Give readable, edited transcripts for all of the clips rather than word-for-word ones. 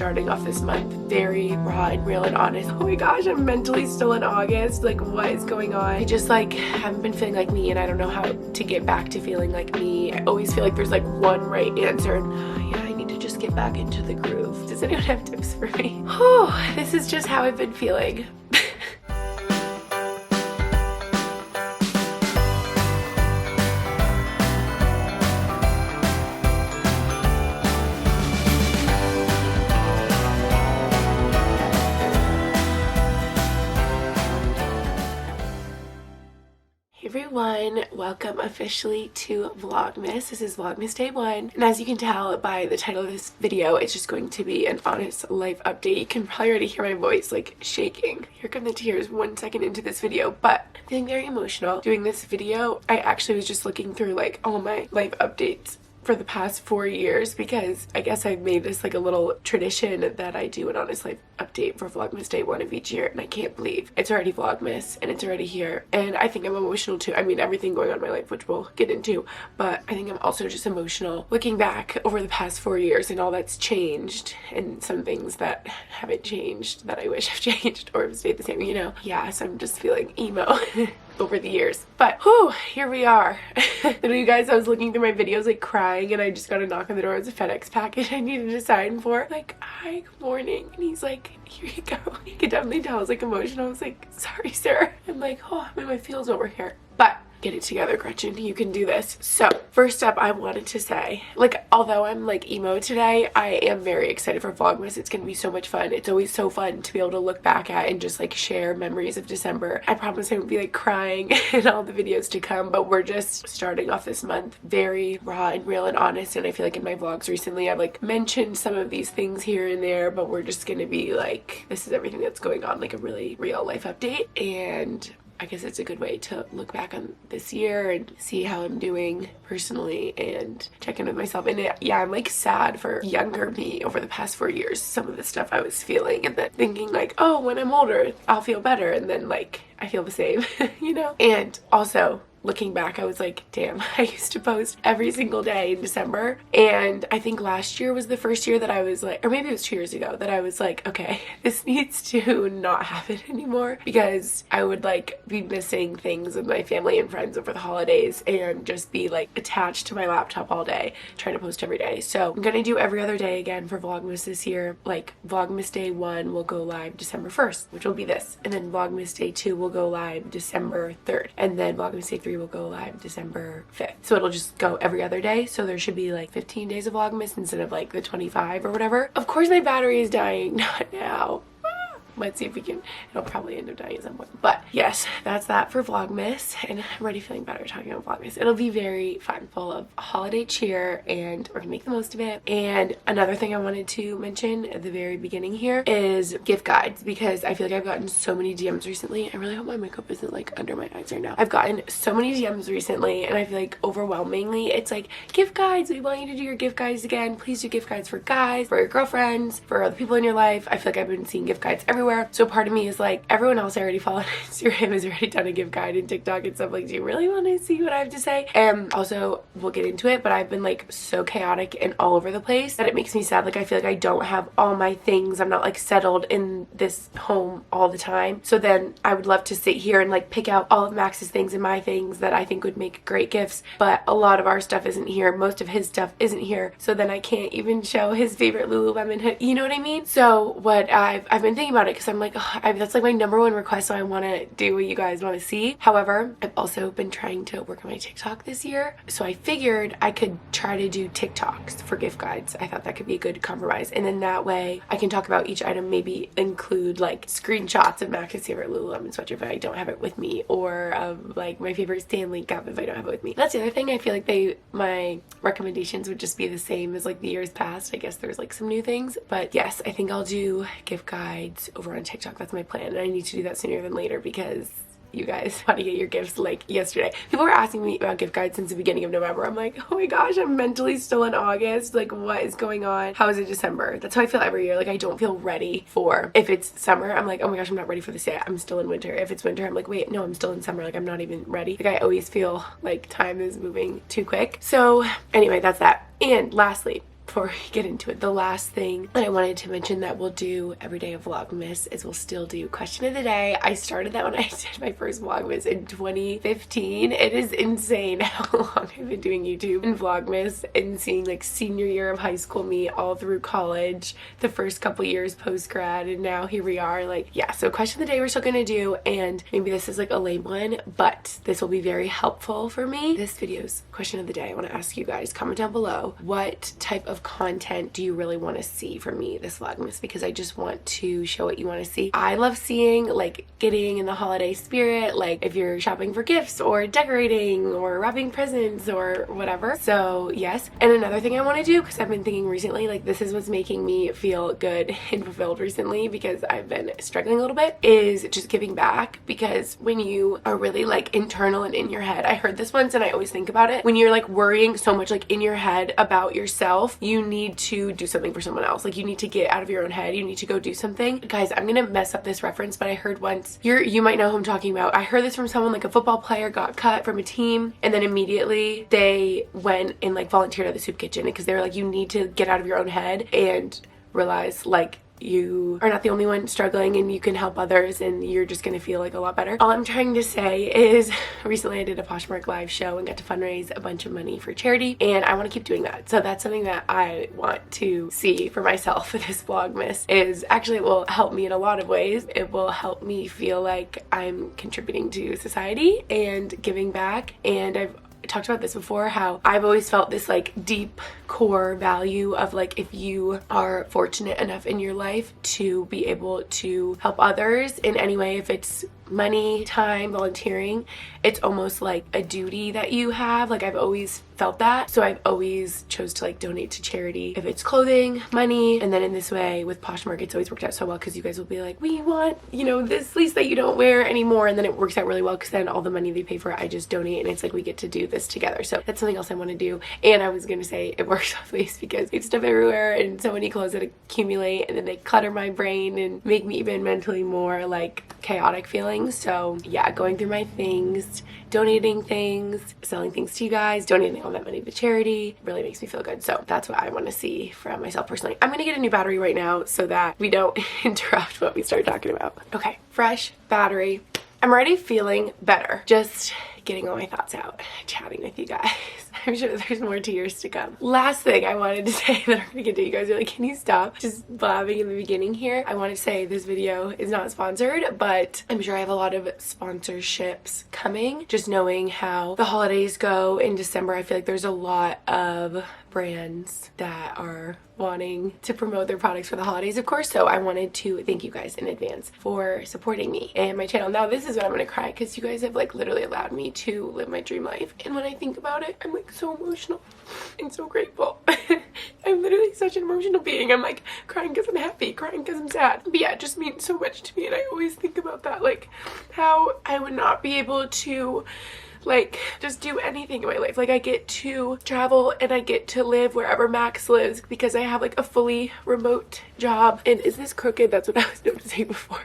starting off this month very raw and real and honest. Oh my gosh, I'm mentally still in August. Like, what is going on? I just like haven't been feeling like me, and I don't know how to get back to feeling like me. I always feel like there's like one right answer, and yeah, I need to just get back into the groove. Does anyone have tips for me? Oh, this is just how I've been feeling. Everyone, welcome officially to Vlogmas. This is Vlogmas Day 1, and as you can tell by the title of this video, it's just going to be an honest life update. You can probably already hear my voice like shaking. Here come the tears 1 second into this video, but I'm feeling very emotional doing this video. I actually was just looking through like all my life updates for the past 4 years, because I guess I've made this like a little tradition that I do an honest life update for Vlogmas Day 1 of each year, and I can't believe it's already Vlogmas and it's already here. And I think I'm emotional too. I mean, everything going on in my life, which we'll get into, but I think I'm also just emotional looking back over the past 4 years and all that's changed, and some things that haven't changed that I wish have changed or have stayed the same, you know? Yeah, so I'm just feeling emo over the years. But whew, here we are. You guys, I was looking through my videos like crying, and I just got a knock on the door. It was a FedEx package I needed to sign for. Like, hi, good morning. And he's like, here you go. You could definitely tell I was like emotional. I was like, sorry, sir. I'm like, oh, I'm in my feels over here. But get it together, Gretchen. You can do this. So first up, I wanted to say, like, although I'm like emo today, I am very excited for Vlogmas. It's gonna be so much fun. It's always so fun to be able to look back at and just like share memories of December. I promise I won't be like crying in all the videos to come, but we're just starting off this month very raw and real and honest. And I feel like in my vlogs recently, I've like mentioned some of these things here and there, but we're just gonna be like, this is everything that's going on, like a really real life update. And I guess it's a good way to look back on this year and see how I'm doing personally and check in with myself. And yeah, I'm like sad for younger me over the past 4 years, some of the stuff I was feeling, and then thinking like, oh, when I'm older, I'll feel better. And then like, I feel the same, you know? And also, looking back, I was like, damn, I used to post every single day in December. And I think last year was the first year that I was like, or maybe it was 2 years ago, that I was like, okay, this needs to not happen anymore, because I would like be missing things with my family and friends over the holidays and just be like attached to my laptop all day trying to post every day. So I'm gonna do every other day again for Vlogmas this year. Like, Vlogmas Day 1 will go live December 1st, which will be this. And then Vlogmas Day 2 will go live December 3rd. And then Vlogmas Day 3 will go live December 5th. So it'll just go every other day. So there should be like 15 days of Vlogmas instead of like the 25 or whatever. Of course my battery is dying. Not now. Let's see if we can, it'll probably end up dying at some point. But yes, that's that for Vlogmas, and I'm already feeling better talking about Vlogmas. It'll be very fun, full of holiday cheer, and we're gonna make the most of it. And another thing I wanted to mention at the very beginning here is gift guides, because I feel like I've gotten so many DMs recently. I really hope my makeup isn't like under my eyes right now. I've gotten so many DMs recently, and I feel like overwhelmingly it's like, gift guides, we want you to do your gift guides again. Please do gift guides for guys, for your girlfriends, for other people in your life. I feel like I've been seeing gift guides everywhere. So part of me is like, everyone else I already follow on Instagram has already done a gift guide and TikTok and stuff. Like, do you really want to see what I have to say? And also, we'll get into it, but I've been like so chaotic and all over the place that it makes me sad. Like, I feel like I don't have all my things. I'm not like settled in this home all the time. So then I would love to sit here and like pick out all of Max's things and my things that I think would make great gifts. But a lot of our stuff isn't here. Most of his stuff isn't here. So then I can't even show his favorite Lululemon hood. You know what I mean? So what I've been thinking about it, because I'm like, oh, that's like my #1 request, so I want to do what you guys want to see. However, I've also been trying to work on my TikTok this year, so I figured I could try to do TikToks for gift guides. I thought that could be a good compromise, and then that way I can talk about each item, maybe include like screenshots of Max's favorite Lululemon sweatshirt if I don't have it with me, or like my favorite Stanley cup if I don't have it with me. That's the other thing. I feel like my recommendations would just be the same as like the years past. I guess there's like some new things, but yes, I think I'll do gift guides over on TikTok. That's my plan, and I need to do that sooner than later because you guys want to get your gifts like yesterday. People were asking me about gift guides since the beginning of November. I'm like, oh my gosh, I'm mentally still in August. Like, what is going on? How is it December? That's how I feel every year. Like, I don't feel ready for, if it's summer, I'm like, oh my gosh, I'm not ready for this yet. I'm still in winter. If it's winter, I'm like, wait, no, I'm still in summer. Like, I'm not even ready. Like, I always feel like time is moving too quick. So anyway, that's that. And lastly, before we get into it, the last thing that I wanted to mention that we'll do every day of Vlogmas is we'll still do question of the day. I started that when I did my first Vlogmas in 2015. It is insane how long I've been doing YouTube and Vlogmas and seeing like senior year of high school me all through college, the first couple years post-grad, and now here we are. Like, yeah, so question of the day we're still gonna do, and maybe this is like a lame one, but this will be very helpful for me. This video's question of the day. I want to ask you guys, comment down below, what type of content do you really want to see from me this Vlogmas? Because I just want to show what you want to see. I love seeing like getting in the holiday spirit, like if you're shopping for gifts or decorating or wrapping presents or whatever. So yes. And another thing I want to do, because I've been thinking recently, like this is what's making me feel good and fulfilled recently because I've been struggling a little bit, is just giving back. Because when you are really like internal and in your head, I heard this once and I always think about it, when you're like worrying so much like in your head about yourself, you need to do something for someone else. Like you need to get out of your own head, you need to go do something. Guys, I'm gonna mess up this reference, but I heard once, you might know who I'm talking about. I heard this from someone, like a football player got cut from a team and then immediately they went and like volunteered at the soup kitchen because they were like, you need to get out of your own head and realize like you are not the only one struggling and you can help others and you're just gonna feel like a lot better. All I'm trying to say is recently I did a Poshmark live show and got to fundraise a bunch of money for charity, and I want to keep doing that. So that's something that I want to see for myself for this Vlogmas. Is actually, it will help me in a lot of ways. It will help me feel like I'm contributing to society and giving back. And I've talked about this before, how I've always felt this like deep core value of like, if you are fortunate enough in your life to be able to help others in any way, if it's money, time, volunteering, it's almost like a duty that you have. Like I've always felt that, so I've always chose to like donate to charity, if it's clothing, money. And then in this way with Poshmark, it's always worked out so well because you guys will be like, we want, you know, this fleece that you don't wear anymore, and then it works out really well because then all the money they pay for it I just donate, and it's like we get to do this together. So that's something else I want to do. And I was gonna say it works off ways because it's stuff everywhere and so many clothes that accumulate and then they clutter my brain and make me even mentally more like chaotic feeling. So yeah, going through my things, donating things, selling things to you guys, donating all that money to charity really makes me feel good. So that's what I want to see from myself personally. I'm gonna get a new battery right now so that we don't interrupt what we start talking about. Okay, fresh battery. I'm already feeling better. Just getting all my thoughts out, chatting with you guys. I'm sure there's more tears to come. Last thing I wanted to say that I'm gonna get to, you guys are like, can you stop just blabbing in the beginning here? I want to say this video is not sponsored, but I'm sure I have a lot of sponsorships coming. Just knowing how the holidays go in December, I feel like there's a lot of brands that are wanting to promote their products for the holidays, of course. So I wanted to thank you guys in advance for supporting me and my channel. Now this is when I'm gonna cry because you guys have like literally allowed me to live my dream life, and when I think about it, I'm like so emotional and so grateful. I'm literally such an emotional being. I'm like crying because I'm happy, crying because I'm sad. But yeah, it just means so much to me, and I always think about that, like how I would not be able to like just do anything in my life. Like I get to travel and I get to live wherever Max lives because I have like a fully remote job. And is this crooked? That's what I was noticing before.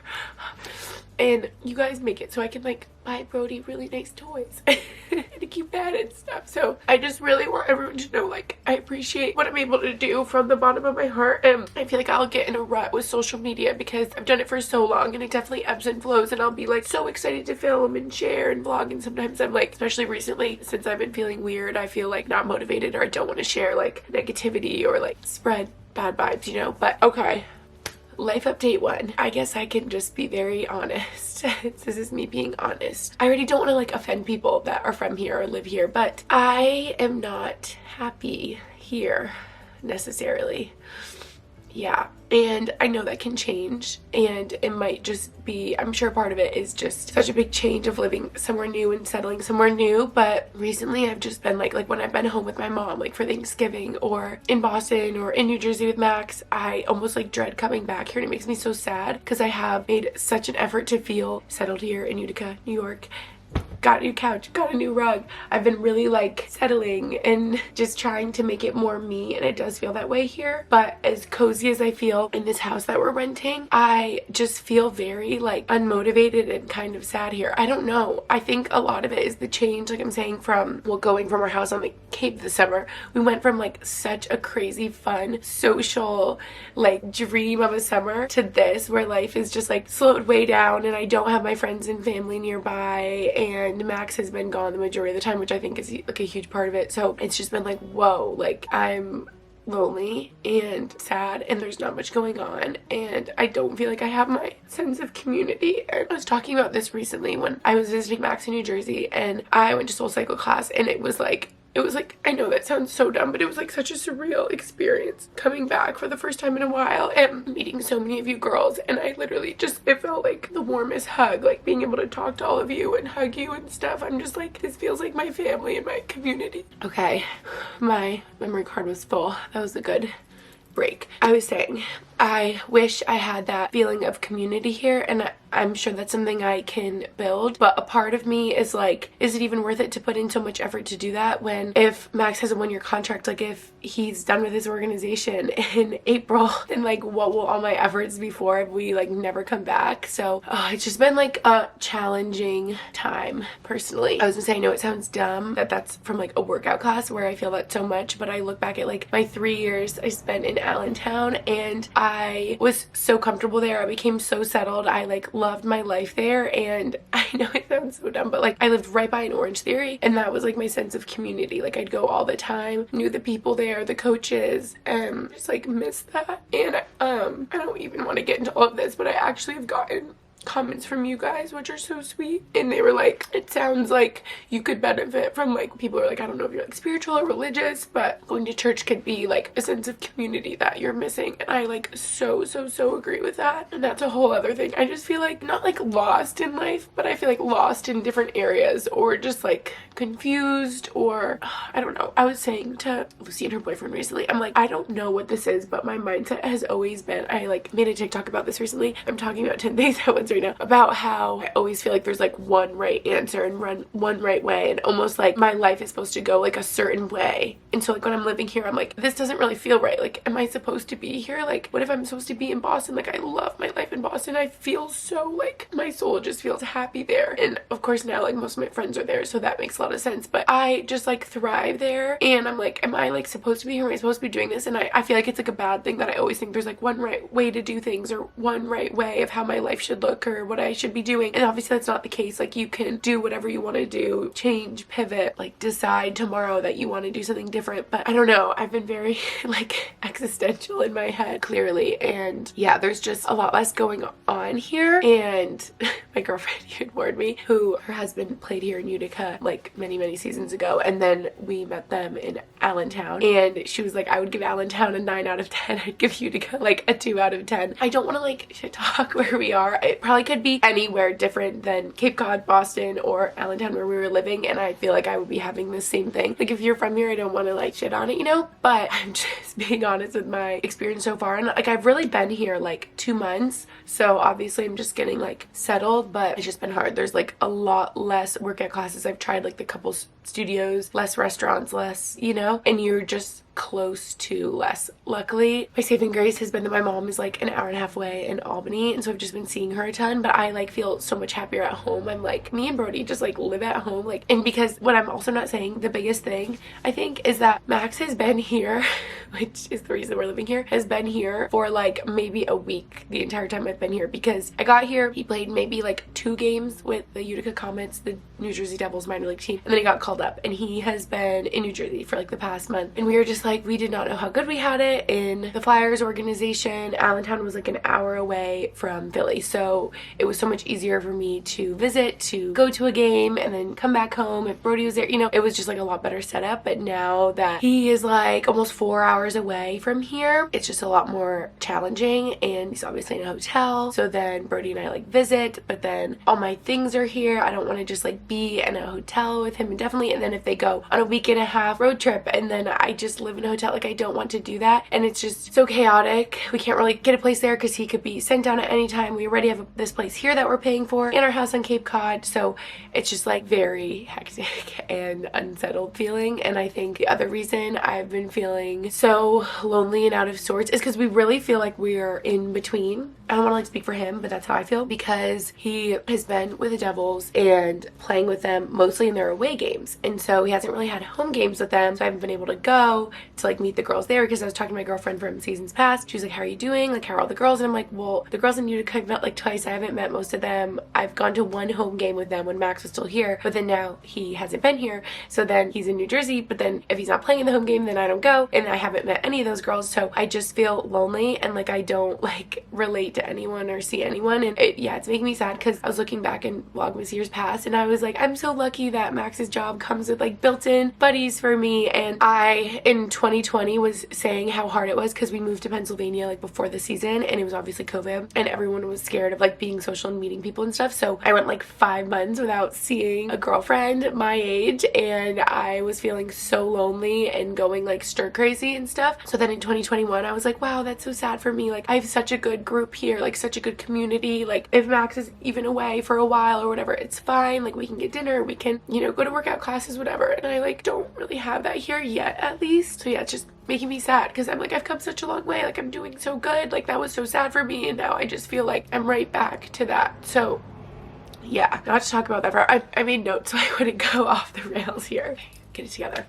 And you guys make it so I can like buy Brody really nice toys and to keep that and stuff. So I just really want everyone to know, like, I appreciate what I'm able to do from the bottom of my heart. And I feel like I'll get in a rut with social media because I've done it for so long and it definitely ebbs and flows, and I'll be like so excited to film and share and vlog, and sometimes I'm like, especially recently since I've been feeling weird, I feel like not motivated, or I don't want to share like negativity or like spread bad vibes, you know. But okay, life update 1. I guess I can just be very honest. This is me being honest. I already don't want to like offend people that are from here or live here, but I am not happy here necessarily. Yeah, and I know that can change, and it might just be, I'm sure part of it is just such a big change of living somewhere new and settling somewhere new. But recently I've just been like when I've been home with my mom, like for Thanksgiving, or in Boston or in New Jersey with Max, I almost like dread coming back here, and it makes me so sad because I have made such an effort to feel settled here in Utica, New York. got a new couch, got a new rug. I've been really like settling and just trying to make it more me, and it does feel that way here. But as cozy as I feel in this house that we're renting, I just feel very like unmotivated and kind of sad here. I don't know. I think a lot of it is the change, like I'm saying, from, well, going from our house on the Cape this summer. We went from like such a crazy fun social like dream of a summer to this, where life is just like slowed way down, and I don't have my friends and family nearby, and Max has been gone the majority of the time, which I think is like a huge part of it. So it's just been like, whoa, like I'm lonely and sad, and there's not much going on, and I don't feel like I have my sense of community. And I was talking about this recently when I was visiting Max in New Jersey, and I went to SoulCycle class, and it was like, I know that sounds so dumb, but it was like such a surreal experience coming back for the first time in a while and meeting so many of you girls. And I literally just, it felt like the warmest hug, like being able to talk to all of you and hug you and stuff. I'm just like, this feels like my family and my community. Okay, my memory card was full. That was a good break. I was saying, I wish I had that feeling of community here, and I'm sure that's something I can build, but a part of me is like, is it even worth it to put in so much effort to do that when, if Max has a 1-year contract, like if he's done with his organization in April, then like what will all my efforts be for if we like never come back? So it's just been like a challenging time personally. I was gonna say, I know it sounds dumb that that's from like a workout class where I feel that so much, but I look back at like my 3 years I spent in Allentown, and I was so comfortable there. I became so settled. I like loved my life there, and I know it sounds so dumb, but like I lived right by an Orange Theory, and that was like my sense of community. Like I'd go all the time, knew the people there, the coaches, and just like missed that. And I don't even want to get into all of this, but I actually have gotten comments from you guys which are so sweet, and they were like, it sounds like you could benefit from, like, people are like, I don't know if you're like spiritual or religious, but going to church could be like a sense of community that you're missing. And I like so agree with that. And that's a whole other thing. I just feel like not like lost in life, but I feel like lost in different areas, or just like confused, or I don't know. I was saying to Lucy and her boyfriend recently, I'm like, I don't know what this is, but my mindset has always been, I like made a TikTok about this recently. I'm talking about 10 things at once right now, about how I always feel like there's like one right answer and one right way, and almost like my life is supposed to go like a certain way. And so like when I'm living here, I'm like, this doesn't really feel right. Like, am I supposed to be here? Like, what if I'm supposed to be in Boston? Like, I love my life in Boston. I feel so like my soul just feels happy there. And of course now like most of my friends are there, so that makes a lot of sense. But I just like thrive there, and I'm like, am I like supposed to be here? Am I supposed to be doing this? And I feel like it's like a bad thing that I always think there's like one right way to do things, or one right way of how my life should look, or what I should be doing. And obviously that's not the case. Like, you can do whatever you want to do, change, pivot, like decide tomorrow that you want to do something different. But I don't know, I've been very like existential in my head clearly, and yeah, there's just a lot less going on here. And my girlfriend, you had warned me, who her husband played here in Utica like many seasons ago, and then we met them in Allentown, and she was like, I would give Allentown a 9 out of 10. I'd give Utica like a 2 out of 10. I don't want to like shit talk where we are. It probably could be anywhere different than Cape Cod, Boston, or Allentown where we were living, and I feel like I would be having the same thing. Like, if you're from here, I don't want to like shit on it, you know, but I'm just being honest with my experience so far. And like, I've really been here like 2 months, so obviously I'm just getting like settled, but it's just been hard. There's like a lot less workout classes. I've tried like the couple studios, less restaurants, less, you know, and you're just close to less. Luckily, my saving grace has been that my mom is like an hour and a half away in Albany, and so I've just been seeing her a ton, but I like feel so much happier at home. I'm like, me and Brody just like live at home, like, and because what I'm also not saying, the biggest thing I think is that Max has been here, which is the reason we're living here, has been here for like maybe a week the entire time I've been here, because I got here, he played maybe like 2 games with the Utica Comets, the New Jersey Devils minor league team, and then he got called up, and he has been in New Jersey for like the past month, and we were just like, we did not know how good we had it in the Flyers organization. Allentown was like an hour away from Philly, so it was so much easier for me to visit, to go to a game, and then come back home if Brody was there, you know. It was just like a lot better setup. But now that he is like almost 4 hours away from here, it's just a lot more challenging, and he's obviously in a hotel, so then Brody and I like visit, but then all my things are here. I don't want to just like be in a hotel with him indefinitely, and then if they go on a week and a half road trip, and then I just live live in a hotel. Like I don't want to do that, and it's just so chaotic. We can't really get a place there because he could be sent down at any time. We already have this place here that we're paying for in our house on Cape Cod, so it's just like very hectic and unsettled feeling. And I think the other reason I've been feeling so lonely and out of sorts is because we really feel like we're in between. I don't want to like speak for him, but that's how I feel, because he has been with the Devils and playing with them mostly in their away games, and so he hasn't really had home games with them, so I haven't been able to go to like meet the girls there, because I was talking to my girlfriend from seasons past. She was like, how are you doing, like how are all the girls? And I'm like, well, the girls in Utica I've met like twice. I haven't met most of them. I've gone to one home game with them when Max was still here, but then now he hasn't been here, so then he's in New Jersey, but then if he's not playing in the home game, then I don't go, and I haven't met any of those girls, so I just feel lonely and like I don't like relate to anyone or see anyone. And it's making me sad, because I was looking back in Vlogmas years past and I was like, I'm so lucky that Max's job comes with like built-in buddies for me. And I in 2020 was saying how hard it was because we moved to Pennsylvania like before the season, and it was obviously COVID and everyone was scared of like being social and meeting people and stuff, so I went like 5 months without seeing a girlfriend my age, and I was feeling so lonely and going like stir crazy and stuff. So then in 2021 I was like, wow, that's so sad for me. Like I have such a good group here, like such a good community. Like if Max is even away for a while or whatever, it's fine. Like we can get dinner, we can, you know, go to workout classes, whatever. And I like don't really have that here yet, at least. So yeah, it's just making me sad, because I'm like, I've come such a long way, like I'm doing so good, like that was so sad for me, and now I just feel like I'm right back to that. So yeah, not to talk about that for, I made notes so I wouldn't go off the rails here. Get it together.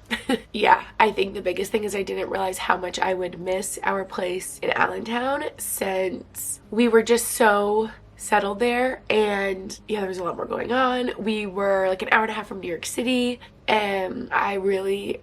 Yeah, I think the biggest thing is I didn't realize how much I would miss our place in Allentown, since we were just so settled there, and yeah, there was a lot more going on. We were like an hour and a half from New York City, and I really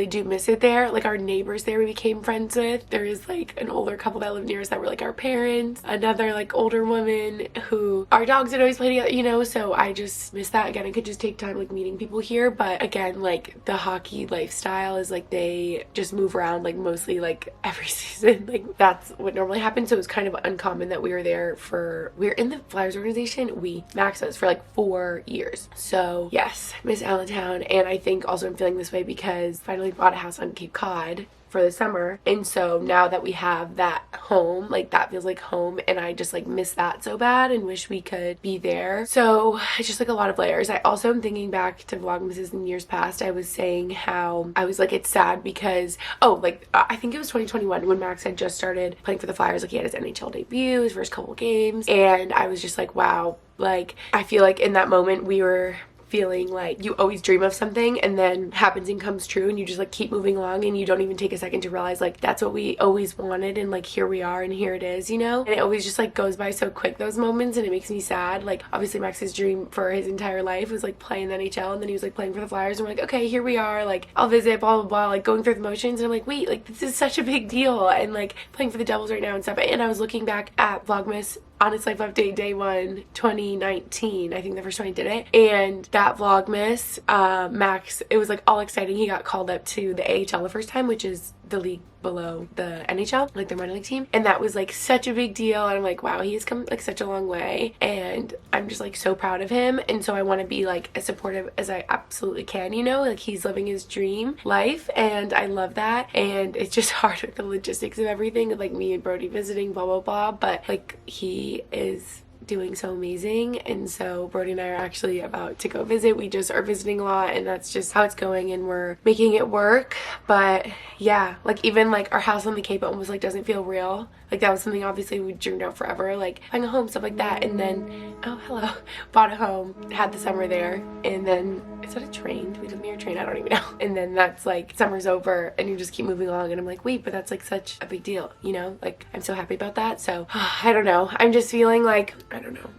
do miss it there. Like our neighbors there we became friends with. There is like an older couple that lived near us that were like our parents, another like older woman who our dogs had always played together, you know, so I just miss that. Again, I could just take time like meeting people here, but again, like the hockey lifestyle is like they just move around like mostly like every season. Like that's what normally happens, so it was kind of uncommon that we were there for, we were in the Flyers organization, Max was for like 4 years. So yes, miss Allentown. And I think also I'm feeling this way because finally bought a house on Cape Cod for the summer, and so now that we have that home, like that feels like home, and I just like miss that so bad and wish we could be there. So it's just like a lot of layers. I also am thinking back to Vlogmas in years past. I was saying how I was like, it's sad because I think it was 2021 when Max had just started playing for the Flyers. Like he had his NHL debut, his first couple games, and I was just like, wow, like I feel like in that moment we were feeling like you always dream of something and then happens and comes true, and you just like keep moving along and you don't even take a second to realize like that's what we always wanted, and like here we are and here it is, you know. And it always just like goes by so quick, those moments, and it makes me sad. Like obviously Max's dream for his entire life was like playing the NHL, and then he was like playing for the Flyers, and we're like, okay, here we are, like I'll visit, blah blah blah, like going through the motions, and I'm like, wait, like this is such a big deal, and like playing for the Devils right now and stuff. And I was looking back at Vlogmas Honest Life Update Day 1 2019, I think the first time I did it, and that Vlogmas, Max, it was like all exciting. He got called up to the AHL the first time, which is the league below the NHL, like their minor league team, and that was like such a big deal. And I'm like, wow, he has come like such a long way, and I'm just like so proud of him. And so I want to be like as supportive as I absolutely can, you know, like he's living his dream life, and I love that. And it's just hard with the logistics of everything, like me and Brody visiting, blah blah blah, but like he is doing so amazing. And so Brody and I are actually about to go visit. We just are visiting a lot, and that's just how it's going, and we're making it work. But yeah, like even like our house on the Cape almost like doesn't feel real. Like that was something obviously we dreamed out forever, like buying a home, stuff like that. And then, oh hello, bought a home, had the summer there, and then is that a train? Do we live near a train? I don't even know. And then that's like summer's over and you just keep moving along, and I'm like, wait, but that's like such a big deal, you know? Like I'm so happy about that. So I don't know, I'm just feeling like, I don't know.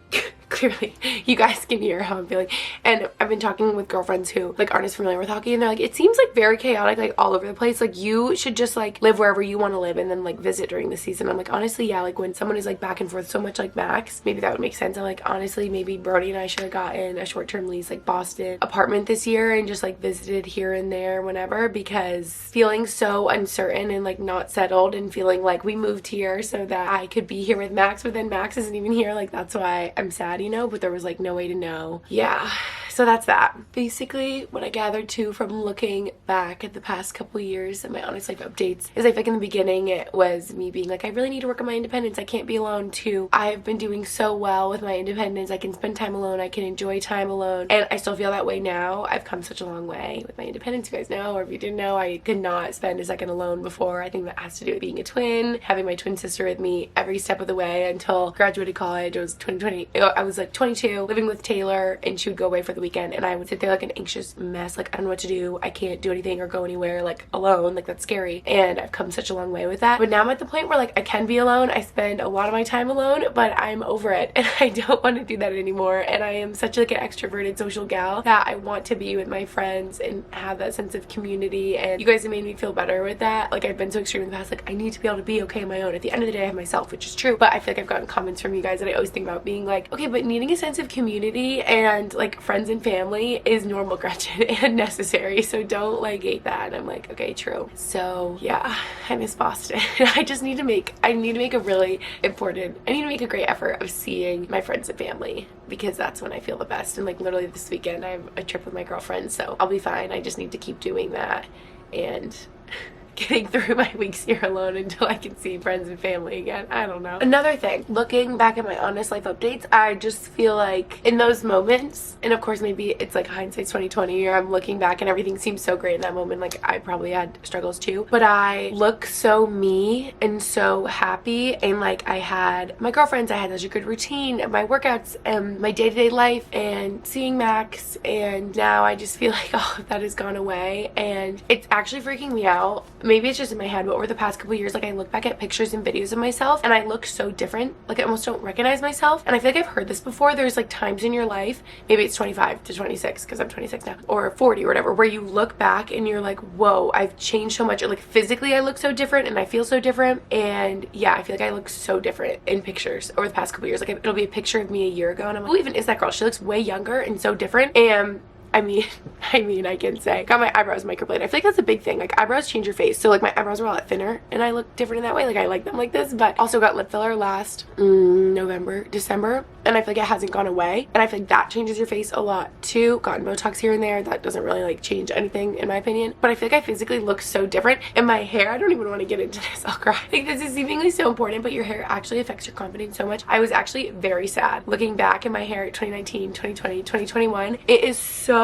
Clearly you guys can hear how I'm feeling. And I've been talking with girlfriends who like aren't as familiar with hockey, and they're like, it seems like very chaotic, like all over the place. Like you should just like live wherever you want to live and then like visit during the season. I'm like, honestly, yeah, like when someone is like back and forth so much like Max, maybe that would make sense. I'm like, honestly, maybe Brody and I should have gotten a short-term lease like Boston apartment this year and just like visited here and there whenever, because feeling so uncertain and like not settled, and feeling like we moved here so that I could be here with Max, but then Max isn't even here. Like that's why I'm sad, you know, but there was like no way to know. Yeah, so that's that. Basically, what I gathered too from looking back at the past couple years and my honest life updates is I feel like in the beginning it was me being like, I really need to work on my independence, I can't be alone, to I've been doing so well with my independence, I can spend time alone, I can enjoy time alone, and I still feel that way now. I've come such a long way with my independence, you guys know, or if you didn't know, I could not spend a second alone before. I think that has to do with being a twin, having my twin sister with me every step of the way until graduated college. It was 2020, I was like 22, living with Taylor, and she would go away for the weekend and I would sit there like an anxious mess, like I don't know what to do, I can't do anything or go anywhere like alone, like that's scary. And I've come such a long way with that, but now I'm at the point where like I can be alone. I spend a lot of my time alone, but I'm over it and I don't want to do that anymore. And I am such like an extroverted social gal that I want to be with my friends and have that sense of community, and you guys have made me feel better with that. Like I've been so extreme in the past, like I need to be able to be okay on my own. At the end of the day I have myself, which is true, but I feel like I've gotten comments from you guys that I always think about being like, okay, but needing a sense of community and like friends and family is normal, Gretchen, and necessary, so don't like hate that. And I'm like, okay, true. So yeah, I miss Boston. I need to make a really important, I need to make a great effort of seeing my friends and family, because that's when I feel the best. And like literally this weekend I have a trip with my girlfriend, so I'll be fine. I just need to keep doing that and getting through my weeks here alone until I can see friends and family again. I don't know. Another thing, looking back at my honest life updates, I just feel like in those moments, and of course maybe it's like hindsight's 2020, or I'm looking back and everything seems so great in that moment, like I probably had struggles too, but I look so me and so happy, and like I had my girlfriends, I had such a good routine and my workouts and my day-to-day life and seeing Max, and now I just feel like all of that has gone away and it's actually freaking me out. Maybe it's just in my head, but over the past couple years, like I look back at pictures and videos of myself and I look so different. Like I almost don't recognize myself. And I feel like I've heard this before. There's like times in your life, maybe it's 25 to 26 because I'm 26 now, or 40 or whatever, where you look back and you're like, whoa, I've changed so much. Or like physically I look so different and I feel so different. And yeah, I feel like I look so different in pictures over the past couple years. Like it'll be a picture of me a year ago and I'm like, who even is that girl? She looks way younger and so different. And I mean, I can say, got my eyebrows microbladed. I feel like that's a big thing. Like eyebrows change your face. So like my eyebrows were a lot thinner and I look different in that way. Like I like them like this, but also got lip filler last November, December. And I feel like it hasn't gone away. And I feel like that changes your face a lot too. Gotten Botox here and there. That doesn't really like change anything in my opinion. But I feel like I physically look so different. And my hair, I don't even want to get into this. I'll cry. Like this is seemingly so important, but your hair actually affects your confidence so much. I was actually very sad looking back at my hair 2019, 2020, 2021. It is so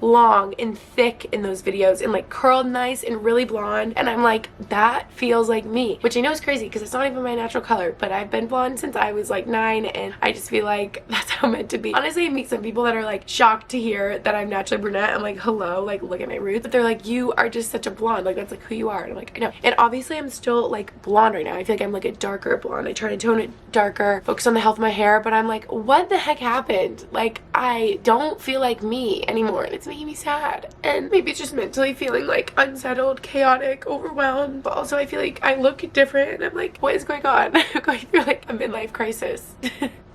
long and thick in those videos and like curled nice and really blonde, and I'm like, that feels like me, which I know is crazy because it's not even my natural color, but I've been blonde since I was like 9 and I just feel like that's how I'm meant to be. Honestly, I meet some people that are like shocked to hear that I'm naturally brunette. I'm like, hello, like look at my roots, but they're like, you are just such a blonde, like that's like who you are. And I'm like, I know. And obviously I'm still like blonde right now. I feel like I'm like a darker blonde. I try to tone it darker, focus on the health of my hair, but I'm like, what the heck happened? Like I don't feel like me anymore and it's making me sad. And maybe it's just mentally feeling like unsettled, chaotic, overwhelmed, but also I feel like I look different and I'm like, what is going on? I'm going through like a midlife crisis.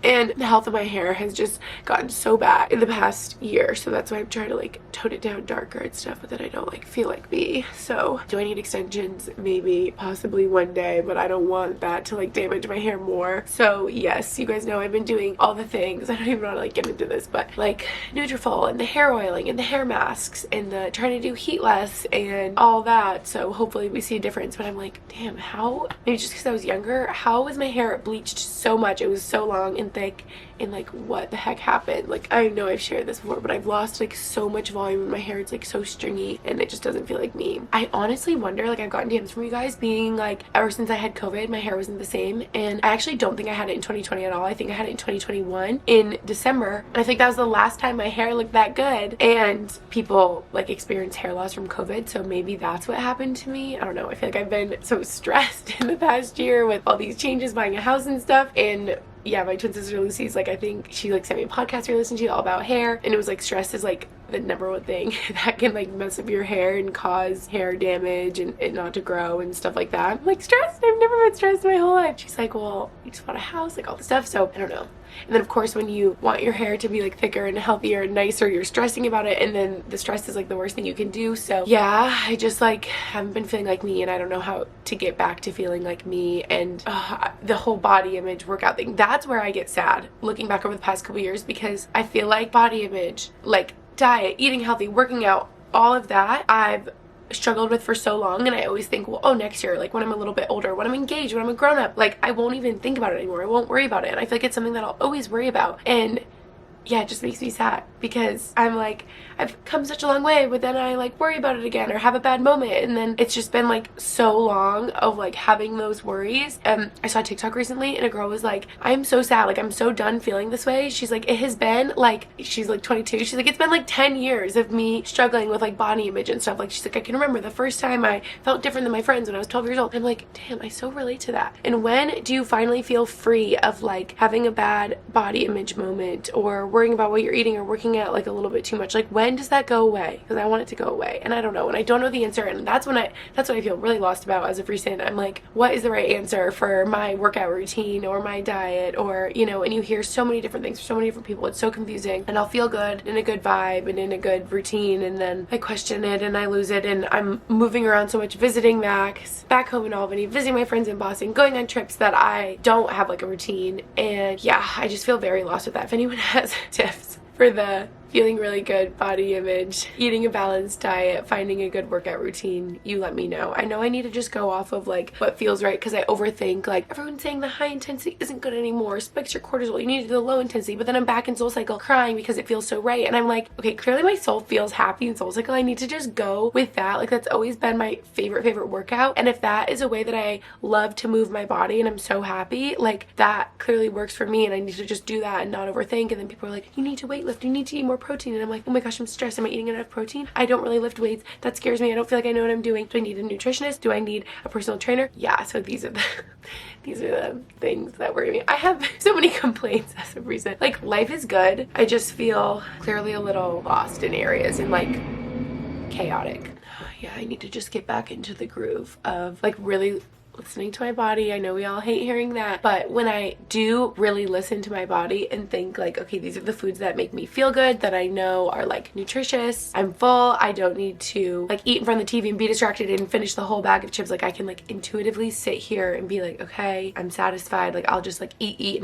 And the health of my hair has just gotten so bad in the past year, so that's why I'm trying to like tone it down darker and stuff, but then I don't like feel like me. So do I need extensions? Maybe, possibly one day, but I don't want that to like damage my hair more. So yes, you guys know I've been doing all the things. I don't even want to like get into this, but like Nutrafol and the hair oiling and the hair masks and the trying to do heatless and all that. So hopefully we see a difference, but I'm like, damn, how, maybe just because I was younger, how was my hair bleached so much? It was so long and thick, and like what the heck happened? Like I know I've shared this before, but I've lost like so much volume in my hair. It's like so stringy and it just doesn't feel like me. I honestly wonder, like I've gotten DMs from you guys being like, ever since I had COVID my hair wasn't the same, and I actually don't think I had it in 2020 at all. I think I had it in 2021 in December, and I think that was the last time my hair looked that good. And people like experience hair loss from COVID, so maybe that's what happened to me. I don't know. I feel like I've been so stressed in the past year with all these changes, buying a house and stuff. And yeah, my twin sister Lucy's like, I think she like sent me a podcast we listened to all about hair, and it was like stress is like the number one thing that can like mess up your hair and cause hair damage and it not to grow and stuff like that. I'm like, stressed? I've never been stressed in my whole life. She's like, well, you just bought a house, like all this stuff. So I don't know. And then of course when you want your hair to be like thicker and healthier and nicer, you're stressing about it, and then the stress is like the worst thing you can do. So yeah, I just like haven't been feeling like me, and I don't know how to get back to feeling like me. And the whole body image workout thing, that's where I get sad looking back over the past couple years, because I feel like body image, like diet, eating healthy, working out, all of that I've struggled with for so long. And I always think, well, oh, next year, like when I'm a little bit older, when I'm engaged, when I'm a grown-up, like I won't even think about it anymore. I won't worry about it. And I feel like it's something that I'll always worry about. And yeah, it just makes me sad, because I'm like, I've come such a long way, but then I like worry about it again or have a bad moment, and then it's just been like so long of like having those worries. I saw a TikTok recently and a girl was like, I'm so sad, like I'm so done feeling this way. She's like, it has been like, she's like 22, she's like, it's been like 10 years of me struggling with like body image and stuff. Like she's like, I can remember the first time I felt different than my friends when I was 12 years old. I'm like, damn, I so relate to that. And when do you finally feel free of like having a bad body image moment or worrying about what you're eating or working out like a little bit too much? Like when does that go away? Because I want it to go away, and I don't know, and I don't know the answer. And that's what I feel really lost about as of recent. I'm like, what is the right answer for my workout routine or my diet, or you know, and you hear so many different things from so many different people. It's so confusing, and I'll feel good in a good vibe and in a good routine, and then I question it and I lose it, and I'm moving around so much, visiting back home in Albany, visiting my friends in Boston, going on trips, that I don't have like a routine. And yeah, I just feel very lost with that. If anyone has tips for the feeling really good body image, eating a balanced diet, finding a good workout routine, you let me know. I know I need to just go off of like what feels right, because I overthink. Like everyone's saying the high intensity isn't good anymore, spikes your cortisol, you need to do the low intensity, but then I'm back in Soul Cycle crying because it feels so right. And I'm like, okay, clearly my soul feels happy in Soul Cycle. I need to just go with that. Like that's always been my favorite workout, and if that is a way that I love to move my body and I'm so happy, like that clearly works for me, and I need to just do that and not overthink. And then people are like, you need to weightlift, you need to eat more protein, and I'm like, oh my gosh, I'm stressed. Am I eating enough protein? I don't really lift weights. That scares me. I don't feel like I know what I'm doing. Do I need a nutritionist? Do I need a personal trainer? Yeah, so these are the things that worry me. I have so many complaints as of recent. Like life is good. I just feel clearly a little lost in areas and like chaotic. Yeah, I need to just get back into the groove of like really listening to my body. I know we all hate hearing that, but when I do really listen to my body and think like, okay, these are the foods that make me feel good, that I know are like nutritious, I'm full, I don't need to like eat in front of the TV and be distracted and finish the whole bag of chips. Like I can like intuitively sit here and be like, okay, I'm satisfied. Like I'll just like eat,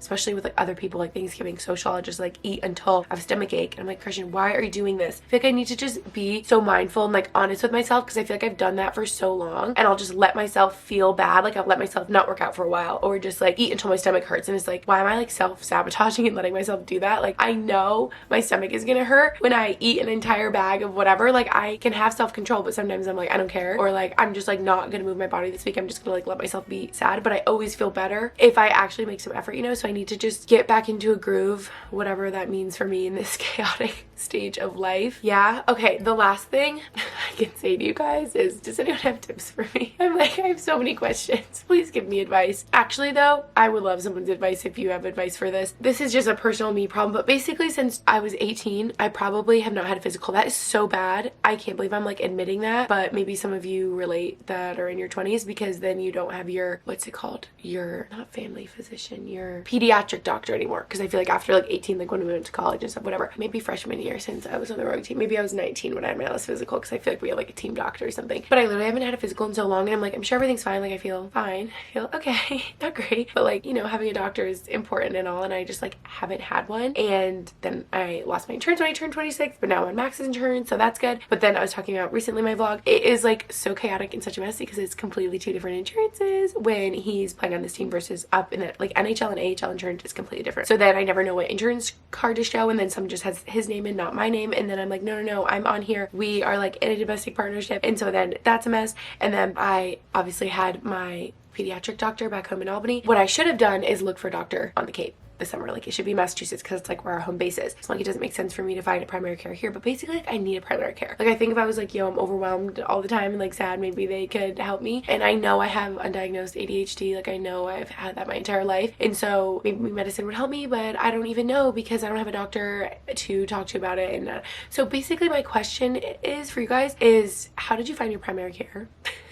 especially with like other people, like Thanksgiving social, I'll just like eat until I have a stomach ache. And I'm like, Christian, why are you doing this? I feel like I need to just be so mindful and like honest with myself, because I feel like I've done that for so long, and I'll just let myself feel bad. Like I'll let myself not work out for a while, or just like eat until my stomach hurts, and it's like, why am I like self-sabotaging and letting myself do that? Like I know my stomach is gonna hurt when I eat an entire bag of whatever. Like I can have self-control, but sometimes I'm like, I don't care, or like I'm just like not gonna move my body this week. I'm just gonna like let myself be sad. But I always feel better if I actually make some effort, you know. So I need to just get back into a groove, whatever that means for me in this chaotic stage of life. Yeah, okay, the last thing I can say to you guys is, does anyone have tips for me? I'm like, I have so many questions. Please give me advice. Actually though, I would love someone's advice if you have advice for this. This is just a personal me problem, but basically since I was 18, I probably have not had a physical. That is so bad. I can't believe I'm like admitting that, but maybe some of you relate that are in your 20s, because then you don't have your, what's it called? Your, not family physician, your pediatric doctor anymore. Because I feel like after like 18, like when we went to college and stuff, whatever, maybe freshman year, since I was on the rogue team, maybe I was 19 when I had my last physical, because I feel like we have like a team doctor or something. But I literally haven't had a physical in so long, and I'm like, I'm sure everything's fine. Like I feel fine, I feel okay, not great, but like, you know, having a doctor is important and all, and I just like haven't had one. And then I lost my insurance when I turned 26, but now I'm on Max's insurance, so that's good. But then I was talking about recently my vlog, it is like so chaotic and such a mess, because it's completely two different insurances when he's playing on this team versus up in it. Like NHL and AHL insurance is completely different, so then I never know what insurance card to show, and then some just has his name and not my name, and then I'm like, no, I'm on here, we are like in a domestic partnership, and so then that's a mess. And then I obviously had my pediatric doctor back home in Albany. What I should have done is look for a doctor on the Cape this summer. Like it should be Massachusetts because it's like where our home base is. So like it doesn't make sense for me to find a primary care here, but basically like I need a primary care. Like I think if I was like, yo, I'm overwhelmed all the time and like sad, maybe they could help me. And I know I have undiagnosed ADHD. Like I know I've had that my entire life, and so maybe medicine would help me, but I don't even know because I don't have a doctor to talk to about it. And so basically my question is for you guys is, how did you find your primary care?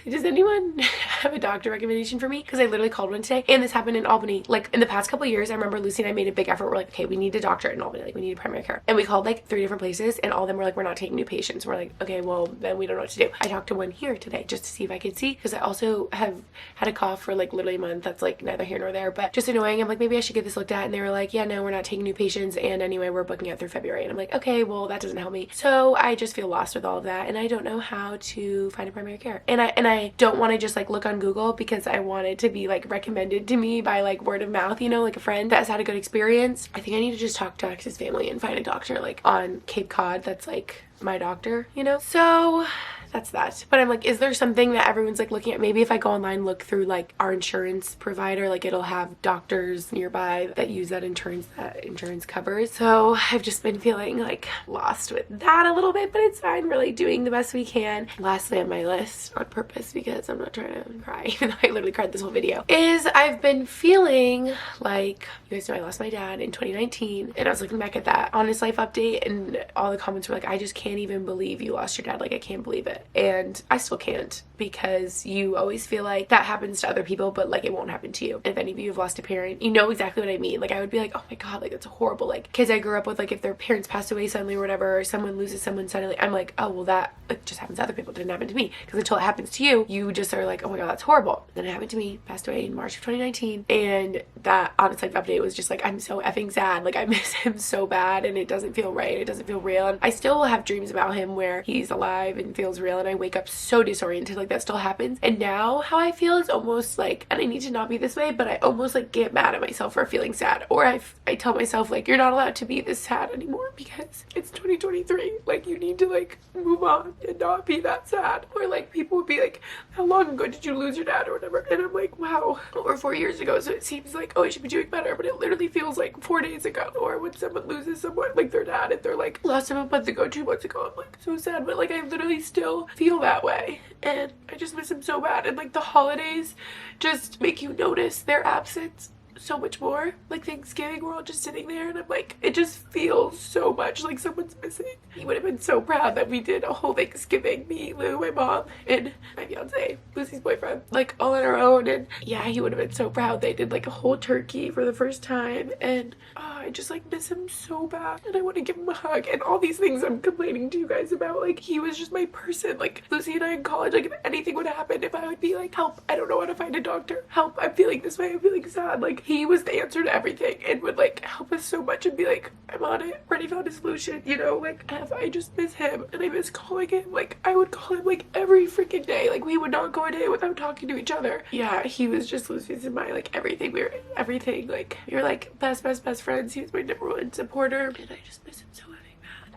Does anyone have a doctor recommendation for me? Because I literally called one today, and this happened in Albany. Like in the past couple of years, I remember Lucy and I made a big effort. We're like, okay, we need a doctor in Albany. Like we need a primary care. And we called like 3 different places, and all of them were like, we're not taking new patients. We're like, okay, well then we don't know what to do. I talked to one here today just to see if I could see, because I also have had a cough for like literally a month. That's like neither here nor there, but just annoying. I'm like, maybe I should get this looked at. And they were like, yeah, no, we're not taking new patients. And anyway, we're booking it through February. And I'm like, okay, well that doesn't help me. So I just feel lost with all of that, and I don't know how to find a primary care. And I don't want to just like look on Google because I want it to be like recommended to me by like word of mouth, you know, like a friend that's had a good experience. I think I need to just talk to X's family and find a doctor like on Cape Cod that's like my doctor, you know? So that's that. But I'm like, is there something that everyone's like looking at? Maybe if I go online, look through like our insurance provider, like it'll have doctors nearby that use that insurance covers. So I've just been feeling like lost with that a little bit, but it's fine. We're like doing the best we can. Lastly on my list, on purpose because I'm not trying to cry, even though I literally cried this whole video, is I've been feeling like, you guys know I lost my dad in 2019, and I was looking back at that Honest Life update, and all the comments were like, I just can't even believe you lost your dad. Like I can't believe it. And I still can't, because you always feel like that happens to other people, but like it won't happen to you. If any of you have lost a parent, you know exactly what I mean. Like I would be like, oh my god, like that's horrible. Like kids I grew up with, like if their parents passed away suddenly or whatever, or someone loses someone suddenly, I'm like, oh well, that like just happens to other people. It didn't happen to me. Because until it happens to you, you just are like, oh my god, that's horrible. Then it happened to me, passed away in March of 2019, and that Honest Life update was just like, I'm so effing sad. Like I miss him so bad, and it doesn't feel right. It doesn't feel real. And I still have dreams about him where he's alive and feels real, and I wake up so disoriented. Like that still happens. And now how I feel is almost like, and I need to not be this way, but I almost like get mad at myself for feeling sad, or I tell myself like, you're not allowed to be this sad anymore because it's 2023. Like you need to like move on and not be that sad. Or like people would be like, how long ago did you lose your dad or whatever? And I'm like, wow, over 4 years ago. So it seems like, oh, I should be doing better, but it literally feels like 4 days ago. Or when someone loses someone like their dad and they're like, lost him a month ago, 2 months ago, I'm like so sad, but like I literally still feel that way, and I just miss him so bad. And like the holidays just make you notice their absence so much more. Like Thanksgiving, we're all just sitting there, and I'm like, it just feels so much like someone's missing. He would have been so proud that we did a whole Thanksgiving, me, Lou, my mom, and my fiance, Lucy's boyfriend, like all on our own. And yeah, he would have been so proud. They did like a whole turkey for the first time, and I just like miss him so bad, and I want to give him a hug. And all these things I'm complaining to you guys about, like he was just my person. Like Lucy and I in college, like if anything would happen, if I would be like, help, I don't know how to find a doctor, help, I'm feeling this way, I'm feeling sad, like he was the answer to everything and would like help us so much and be like, I'm on it, already found a solution, you know? Like I just miss him, and I miss calling him. Like I would call him like every freaking day. Like we would not go a day without talking to each other. Yeah, he was just Lucy's and my like everything. We were everything. Like we were like best friends. He was my #1 supporter, and I just miss him so bad.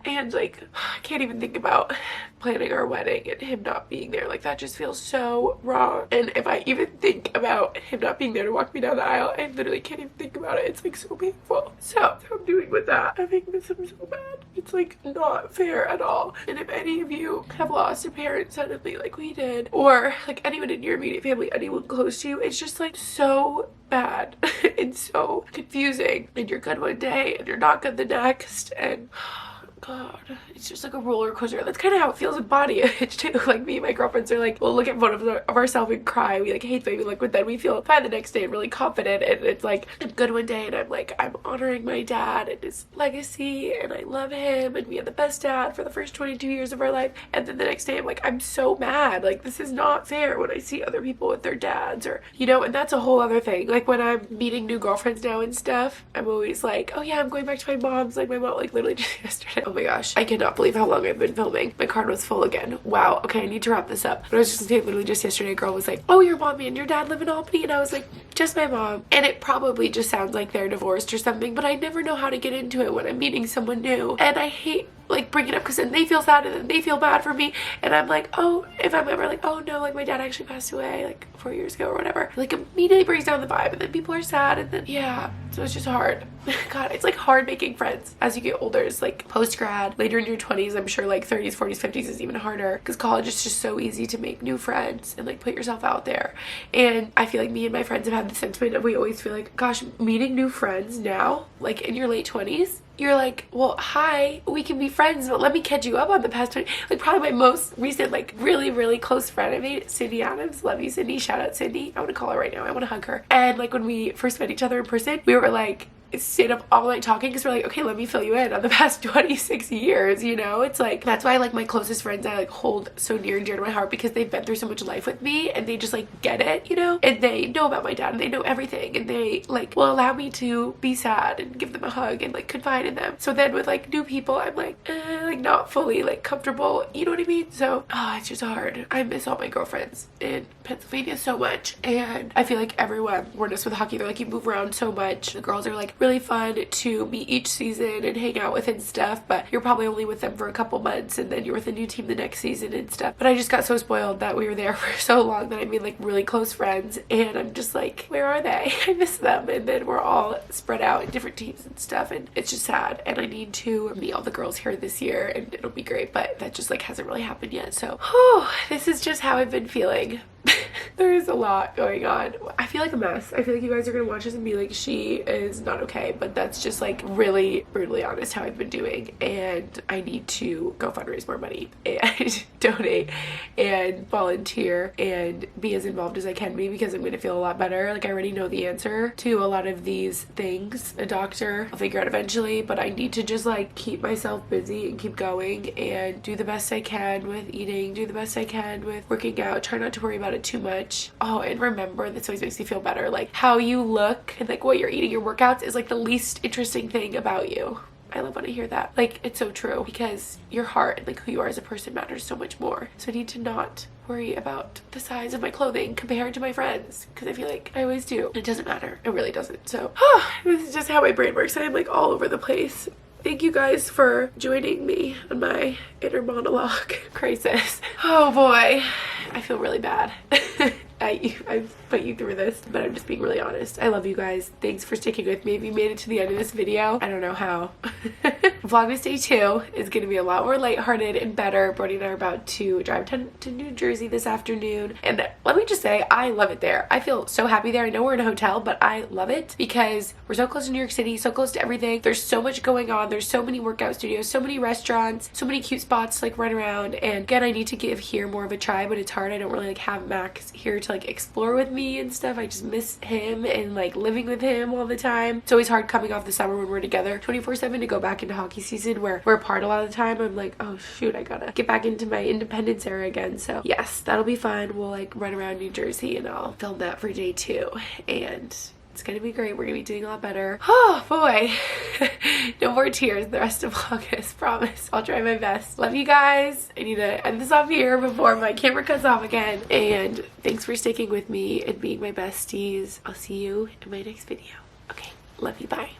And like I can't even think about planning our wedding and him not being there. Like that just feels so wrong. And if I even think about him not being there to walk me down the aisle, I literally can't even think about it. It's like so painful. So I'm doing with that. I miss him so bad. It's like not fair at all. And if any of you have lost a parent suddenly like we did, or like anyone in your immediate family, anyone close to you, it's just like so bad and so confusing. And you're good one day and you're not good the next, and god, it's just like a roller coaster. That's kind of how it feels with body image too. Like me and my girlfriends are like, we'll look at photos of ourselves and cry. We like hate baby, like, but then we feel fine the next day and really confident. And it's like I'm good one day and I'm like, I'm honoring my dad and his legacy, and I love him, and we had the best dad for the first 22 years of our life. And then the next day I'm like, I'm so mad. Like this is not fair when I see other people with their dads, or you know. And that's a whole other thing. Like when I'm meeting new girlfriends now and stuff, I'm always like, oh yeah, I'm going back to my mom's. Like my mom, like literally just yesterday. Oh my gosh, I cannot believe how long I've been filming. My card was full again. Wow. Okay, I need to wrap this up. But I was just saying, literally just yesterday, a girl was like, oh, your mommy and your dad live in Albany? And I was like, just my mom. And it probably just sounds like they're divorced or something, but I never know how to get into it when I'm meeting someone new. And I hate like bring it up because then they feel sad and then they feel bad for me, and I'm like, oh, if I'm ever like, oh no, like my dad actually passed away like 4 years ago or whatever, like immediately brings down the vibe, and then people are sad, and then yeah, so it's just hard. God, it's like hard making friends as you get older. It's like post grad, later in your 20s, I'm sure like 30s, 40s, 50s is even harder because college is just so easy to make new friends and like put yourself out there. And I feel like me and my friends have had the sentiment of, we always feel like, gosh, meeting new friends now, like in your late 20s, you're like, well, hi, we can be friends, but let me catch you up on the past 20. Like probably my most recent, like really close friend I made, Cindy Adams. Love you, Cindy. Shout out Cindy. I want to call her right now. I want to hug her. And like when we first met each other in person, we were like, stayed up all night talking because we're like, okay, let me fill you in on the past 26 years, you know? It's like, that's why like my closest friends I like hold so near and dear to my heart, because they've been through so much life with me and they just like get it, you know? And they know about my dad and they know everything, and they like will allow me to be sad and give them a hug and like confide in them. So then with like new people, I'm like not fully like comfortable, you know what I mean? So it's just hard. I miss all my girlfriends in Pennsylvania so much, and I feel like everyone, we're just with hockey, they're like, you move around so much. The girls are like really fun to meet each season and hang out with and stuff, but you're probably only with them for a couple months and then you're with a new team the next season and stuff. But I just got so spoiled that we were there for so long that I made like really close friends, and I'm just like, where are they? I miss them. And then we're all spread out in different teams and stuff, and it's just sad. And I need to meet all the girls here this year and it'll be great, but that just like hasn't really happened yet. So this is just how I've been feeling. There is a lot going on. I feel like a mess. I feel like you guys are gonna watch this and be like, she is not okay, but that's just like really brutally honest how I've been doing, and I need to go fundraise more money and donate and volunteer and be as involved as I can be, because I'm gonna feel a lot better. Like I already know the answer to a lot of these things. A doctor, I'll figure out eventually, but I need to just like keep myself busy and keep going and do the best I can with eating, do the best I can with working out, try not to worry about it too much. Oh, and remember, this always makes me feel better, like how you look and like what you're eating, your workouts is like the least interesting thing about you. I love when I hear that. Like, it's so true, because your heart and like who you are as a person matters so much more. So I need to not worry about the size of my clothing compared to my friends, because I feel like I always do. It doesn't matter. It really doesn't. So this is just how my brain works. I'm like all over the place. Thank you guys for joining me on my inner monologue crisis. Oh boy, I feel really bad. I've put you through this, but I'm just being really honest. I love you guys. Thanks for sticking with me. If you made it to the end of this video, I don't know how. Vlogmas day 2 is going to be a lot more lighthearted and better. Brody and I are about to drive to New Jersey this afternoon, and let me just say, I love it there. I feel so happy there. I know we're in a hotel, but I love it because we're so close to New York City, so close to everything. There's so much going on. There's so many workout studios, so many restaurants, so many cute spots to like run around. And again, I need to give here more of a try, but it's hard. I don't really like have Max here to like explore with me and stuff. I just miss him and like living with him all the time. It's always hard coming off the summer when we're together 24/7 to go back into hockey season where we're apart a lot of the time. I'm like, oh shoot, I gotta get back into my independence era again. So yes, that'll be fun. We'll like run around New Jersey and I'll film that for day 2, and it's gonna be great. We're gonna be doing a lot better. Oh boy. No more tears the rest of August, promise. I'll try my best. Love you guys. I need to end this off here before my camera cuts off again. And thanks for sticking with me and being my besties. I'll see you in my next video. Okay, love you, bye.